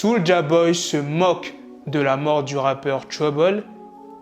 Soulja Boy se moque de la mort du rappeur Trouble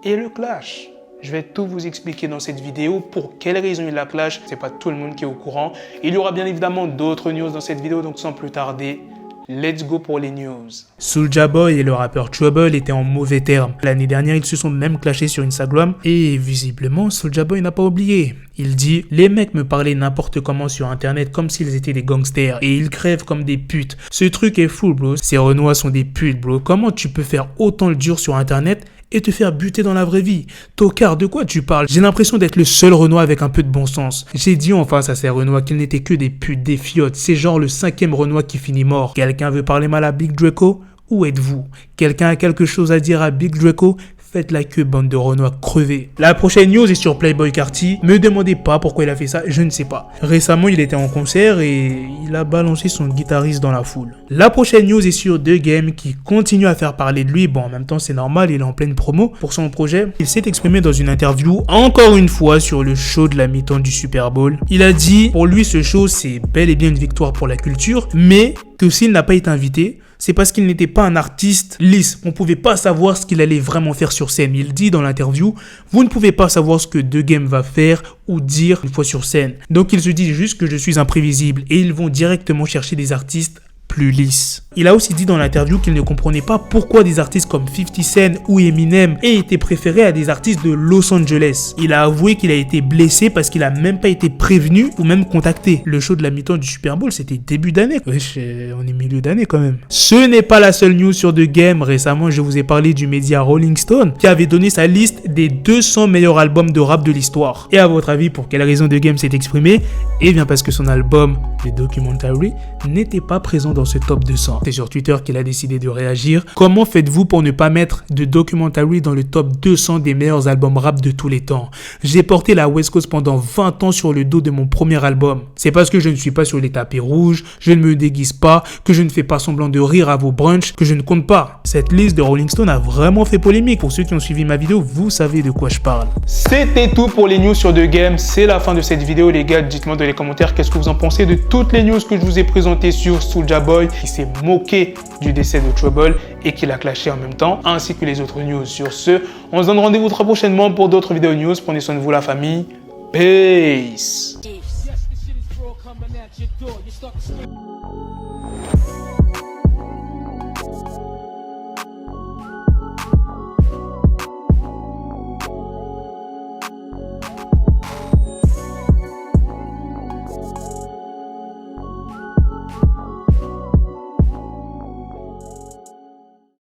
et le clash. Je vais tout vous expliquer dans cette vidéo, pour quelles raisons il la clash. C'est pas tout le monde qui est au courant. Il y aura bien évidemment d'autres news dans cette vidéo, donc sans plus tarder, let's go pour les news. Soulja Boy et le rappeur Trouble étaient en mauvais termes. L'année dernière, ils se sont même clashés sur Instagram et visiblement, Soulja Boy n'a pas oublié. Il dit « Les mecs me parlaient n'importe comment sur internet comme s'ils étaient des gangsters et ils crèvent comme des putes. Ce truc est fou, bro. Ces Renois sont des putes, bro. Comment tu peux faire autant le dur sur internet et te faire buter dans la vraie vie? Tocard, de quoi tu parles? J'ai l'impression d'être le seul Renois avec un peu de bon sens. J'ai dit en face à ces Renois qu'ils n'étaient que des putes, des fiottes. C'est genre le 5e Renois qui finit mort. Quelqu'un veut parler mal à Big Draco? Où êtes-vous? Quelqu'un a quelque chose à dire à Big Draco? Faites la queue, bande de Renois crevés. La prochaine news est sur Playboi Carti. Me demandez pas pourquoi il a fait ça, je ne sais pas. Récemment, il était en concert et il a balancé son guitariste dans la foule. La prochaine news est sur The Game qui continue à faire parler de lui. Bon, en même temps, c'est normal, il est en pleine promo pour son projet. Il s'est exprimé dans une interview, encore une fois, sur le show de la mi-temps du Super Bowl. Il a dit, pour lui, ce show, c'est bel et bien une victoire pour la culture, mais que s'il n'a pas été invité, c'est parce qu'il n'était pas un artiste lisse. On ne pouvait pas savoir ce qu'il allait vraiment faire sur scène. Il dit dans l'interview, vous ne pouvez pas savoir ce que The Game va faire ou dire une fois sur scène. Donc il se dit juste que je suis imprévisible et ils vont directement chercher des artistes plus lisses. Il a aussi dit dans l'interview qu'il ne comprenait pas pourquoi des artistes comme 50 Cent ou Eminem aient été préférés à des artistes de Los Angeles. Il a avoué qu'il a été blessé parce qu'il a même pas été prévenu ou même contacté. Le show de la mi-temps du Super Bowl, c'était début d'année. Wesh, on est milieu d'année quand même. Ce n'est pas la seule news sur The Game. Récemment, je vous ai parlé du média Rolling Stone qui avait donné sa liste des 200 meilleurs albums de rap de l'histoire. Et à votre avis, pour quelle raison The Game s'est exprimé? Eh bien parce que son album, The Documentary, n'était pas présent dans ce top 200. C'est sur Twitter qu'il a décidé de réagir. Comment faites-vous pour ne pas mettre The Documentary dans le top 200 des meilleurs albums rap de tous les temps? J'ai porté la West Coast pendant 20 ans sur le dos de mon premier album. C'est parce que je ne suis pas sur les tapis rouges, je ne me déguise pas, que je ne fais pas semblant de rire à vos brunchs, que je ne compte pas. Cette liste de Rolling Stone a vraiment fait polémique. Pour ceux qui ont suivi ma vidéo, vous savez de quoi je parle. C'était tout pour les news sur The Game. C'est la fin de cette vidéo, les gars. Dites-moi dans les commentaires qu'est-ce que vous en pensez de toutes les news que je vous ai présentées sur Soulja Boy, qui s'est moqué du décès de Trouble et qui l'a clashé en même temps, ainsi que les autres news. Sur ce, on se donne rendez-vous très prochainement pour d'autres vidéos news. Prenez soin de vous, la famille. Peace.